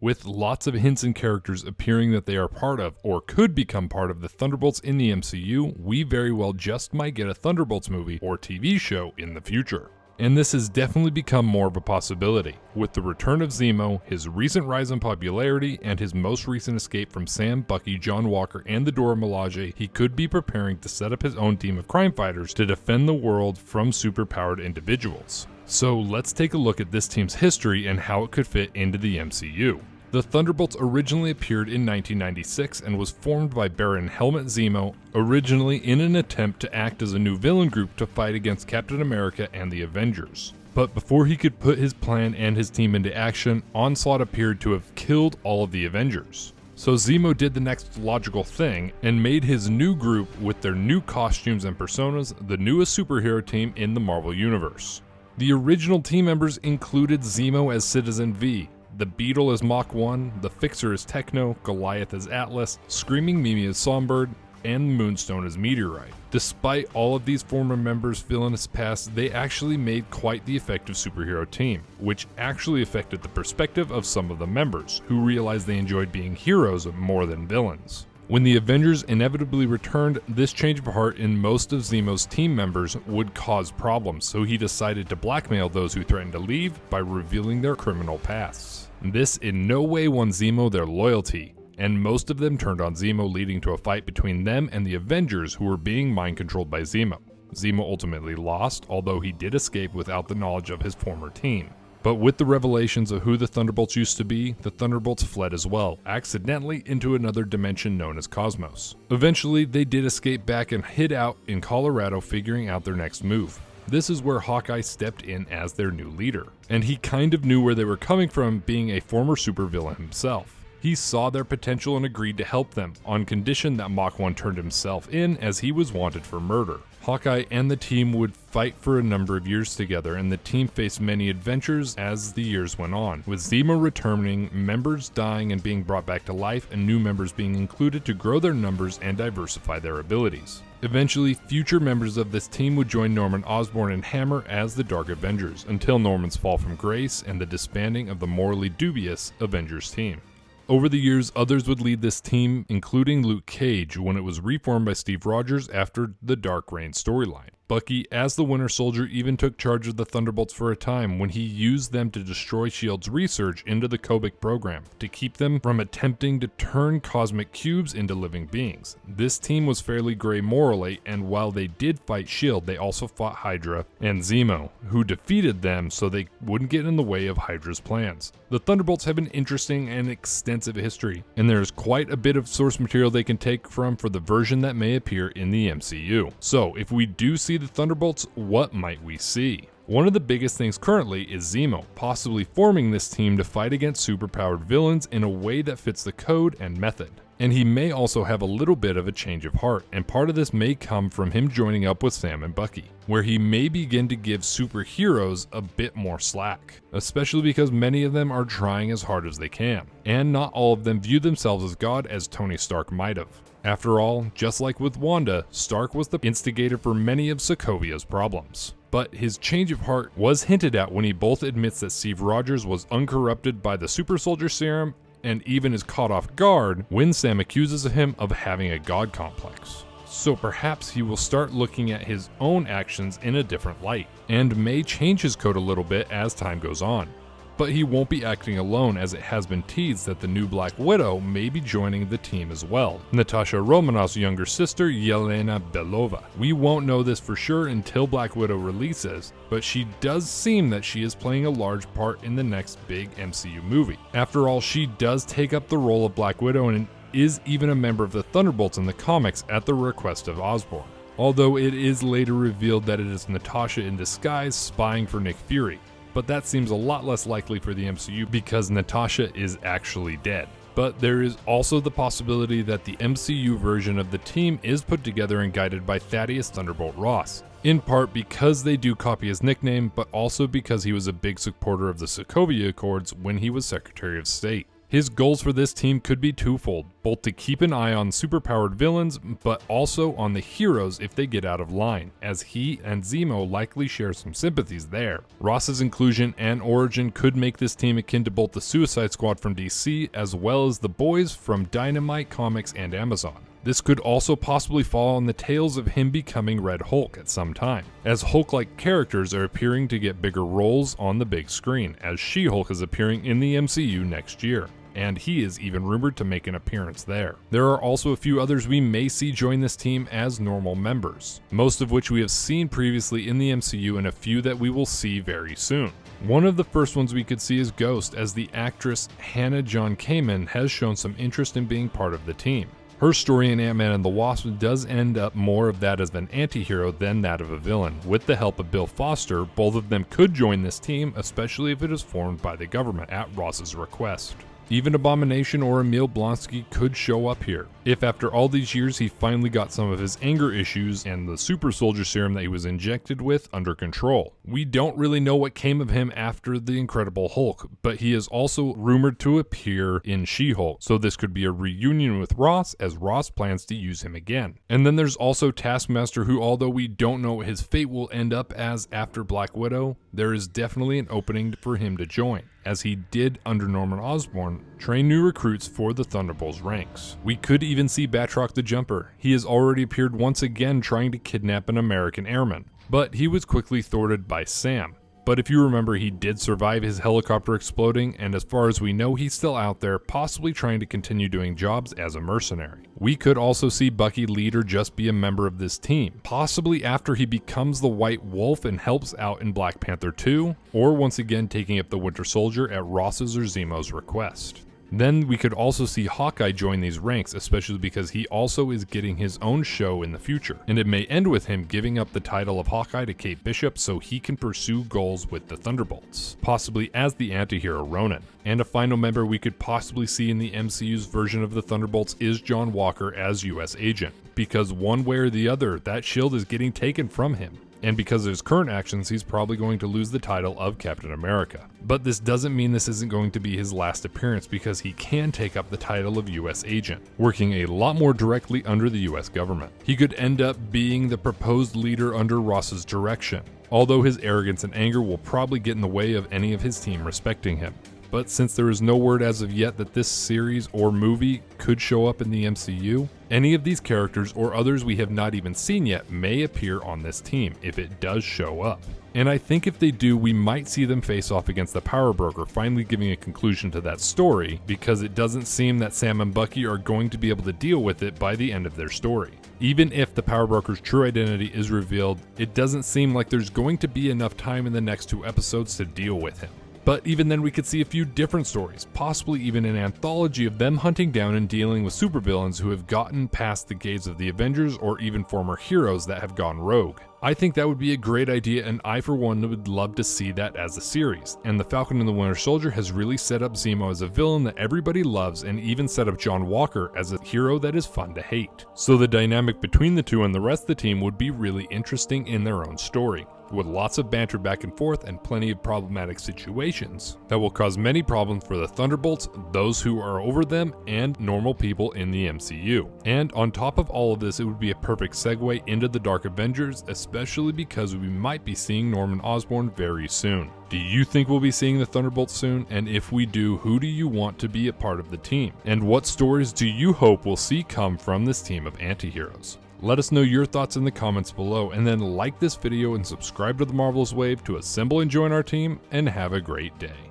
With lots of hints and characters appearing that they are part of, or could become part of the Thunderbolts in the MCU, we very well just might get a Thunderbolts movie or TV show in the future. And this has definitely become more of a possibility. With the return of Zemo, his recent rise in popularity, and his most recent escape from Sam, Bucky, John Walker, and the Dora Milaje, he could be preparing to set up his own team of crime fighters to defend the world from superpowered individuals. So let's take a look at this team's history and how it could fit into the MCU. The Thunderbolts originally appeared in 1996 and was formed by Baron Helmut Zemo, originally in an attempt to act as a new villain group to fight against Captain America and the Avengers. But before he could put his plan and his team into action, Onslaught appeared to have killed all of the Avengers. So Zemo did the next logical thing and made his new group with their new costumes and personas the newest superhero team in the Marvel Universe. The original team members included Zemo as Citizen V, the Beetle as Mach 1, the Fixer as Techno, Goliath as Atlas, Screaming Mimi as Songbird, and Moonstone as Meteorite. Despite all of these former members' villainous past, they actually made quite the effective superhero team, which actually affected the perspective of some of the members, who realized they enjoyed being heroes more than villains. When the Avengers inevitably returned, this change of heart in most of Zemo's team members would cause problems, so he decided to blackmail those who threatened to leave by revealing their criminal pasts. This in no way won Zemo their loyalty, and most of them turned on Zemo, leading to a fight between them and the Avengers, who were being mind-controlled by Zemo. Zemo ultimately lost, although he did escape without the knowledge of his former team. But with the revelations of who the Thunderbolts used to be, the Thunderbolts fled as well, accidentally into another dimension known as Cosmos. Eventually, they did escape back and hid out in Colorado, figuring out their next move. This is where Hawkeye stepped in as their new leader, and he kind of knew where they were coming from, being a former supervillain himself. He saw their potential and agreed to help them, on condition that Mach 1 turned himself in, as he was wanted for murder. Hawkeye and the team would fight for a number of years together, and the team faced many adventures as the years went on, with Zemo returning, members dying and being brought back to life, and new members being included to grow their numbers and diversify their abilities. Eventually, future members of this team would join Norman Osborn and Hammer as the Dark Avengers, until Norman's fall from grace and the disbanding of the morally dubious Avengers team. Over the years, others would lead this team, including Luke Cage when it was reformed by Steve Rogers after the Dark Reign storyline. Bucky, as the Winter Soldier, even took charge of the Thunderbolts for a time when he used them to destroy S.H.I.E.L.'s research into the Kobik program, to keep them from attempting to turn cosmic cubes into living beings. This team was fairly gray morally, and while they did fight S.H.I.E.L.D., they also fought Hydra and Zemo, who defeated them so they wouldn't get in the way of Hydra's plans. The Thunderbolts have an interesting and extensive history, and there's quite a bit of source material they can take from for the version that may appear in the MCU. So, if we do see the Thunderbolts, what might we see? One of the biggest things currently is Zemo, possibly forming this team to fight against superpowered villains in a way that fits the code and method. And he may also have a little bit of a change of heart, and part of this may come from him joining up with Sam and Bucky, where he may begin to give superheroes a bit more slack, especially because many of them are trying as hard as they can, and not all of them view themselves as God as Tony Stark might have. After all, just like with Wanda, Stark was the instigator for many of Sokovia's problems. But his change of heart was hinted at when he both admits that Steve Rogers was uncorrupted by the super soldier serum, and even is caught off guard when Sam accuses him of having a god complex. So perhaps he will start looking at his own actions in a different light, and may change his code a little bit as time goes on. But he won't be acting alone, as it has been teased that the new Black Widow may be joining the team as well, Natasha Romanoff's younger sister, Yelena Belova. We won't know this for sure until Black Widow releases, but she does seem that she is playing a large part in the next big MCU movie. After all, she does take up the role of Black Widow and is even a member of the Thunderbolts in the comics at the request of Osborn. Although it is later revealed that it is Natasha in disguise spying for Nick Fury. But that seems a lot less likely for the MCU because Natasha is actually dead. But there is also the possibility that the MCU version of the team is put together and guided by Thaddeus Thunderbolt Ross, in part because they do copy his nickname, but also because he was a big supporter of the Sokovia Accords when he was Secretary of State. His goals for this team could be twofold, both to keep an eye on superpowered villains, but also on the heroes if they get out of line, as he and Zemo likely share some sympathies there. Ross's inclusion and origin could make this team akin to both the Suicide Squad from DC, as well as the Boys from Dynamite Comics and Amazon. This could also possibly fall on the tails of him becoming Red Hulk at some time, as Hulk-like characters are appearing to get bigger roles on the big screen, as She-Hulk is appearing in the MCU next year, and he is even rumored to make an appearance there. There are also a few others we may see join this team as normal members, most of which we have seen previously in the MCU and a few that we will see very soon. One of the first ones we could see is Ghost, as the actress Hannah John Kamen has shown some interest in being part of the team. Her story in Ant-Man and the Wasp does end up more of that as an anti-hero than that of a villain. With the help of Bill Foster, both of them could join this team, especially if it is formed by the government at Ross's request. Even Abomination or Emil Blonsky could show up here, if after all these years he finally got some of his anger issues and the super soldier serum that he was injected with under control. We don't really know what came of him after the Incredible Hulk, but he is also rumored to appear in She-Hulk, so this could be a reunion with Ross, as Ross plans to use him again. And then there's also Taskmaster, who, although we don't know what his fate will end up as after Black Widow, there is definitely an opening for him to join, as he did under Norman Osborn train new recruits for the Thunderbolts ranks. We could even see Batroc the Jumper. He has already appeared once again trying to kidnap an American airman, but he was quickly thwarted by Sam. But if you remember, he did survive his helicopter exploding, and as far as we know, he's still out there, possibly trying to continue doing jobs as a mercenary. We could also see Bucky lead or just be a member of this team, possibly after he becomes the White Wolf and helps out in Black Panther 2, or once again taking up the Winter Soldier at Ross's or Zemo's request. Then we could also see Hawkeye join these ranks, especially because he also is getting his own show in the future, and it may end with him giving up the title of Hawkeye to Kate Bishop so he can pursue goals with the Thunderbolts, possibly as the anti-hero Ronin. And a final member we could possibly see in the MCU's version of the Thunderbolts is John Walker as US Agent, because one way or the other, that shield is getting taken from him. And because of his current actions, he's probably going to lose the title of Captain America. But this doesn't mean this isn't going to be his last appearance, because he can take up the title of US Agent, working a lot more directly under the US government. He could end up being the proposed leader under Ross's direction, although his arrogance and anger will probably get in the way of any of his team respecting him. But since there is no word as of yet that this series or movie could show up in the MCU, any of these characters or others we have not even seen yet may appear on this team if it does show up. And I think if they do, we might see them face off against the Power Broker, finally giving a conclusion to that story, because it doesn't seem that Sam and Bucky are going to be able to deal with it by the end of their story. Even if the Power Broker's true identity is revealed, it doesn't seem like there's going to be enough time in the next 2 episodes to deal with him. But even then we could see a few different stories, possibly even an anthology of them hunting down and dealing with supervillains who have gotten past the gaze of the Avengers, or even former heroes that have gone rogue. I think that would be a great idea, and I for one would love to see that as a series. And the Falcon and the Winter Soldier has really set up Zemo as a villain that everybody loves, and even set up John Walker as a hero that is fun to hate. So the dynamic between the two and the rest of the team would be really interesting in their own story, with lots of banter back and forth and plenty of problematic situations that will cause many problems for the Thunderbolts, those who are over them, and normal people in the MCU. And on top of all of this, it would be a perfect segue into the Dark Avengers, especially because we might be seeing Norman Osborn very soon. Do you think we'll be seeing the Thunderbolts soon? And if we do, who do you want to be a part of the team? And what stories do you hope we'll see come from this team of anti-heroes? Let us know your thoughts in the comments below, and then like this video and subscribe to the Marvelous Wave to assemble and join our team, and have a great day.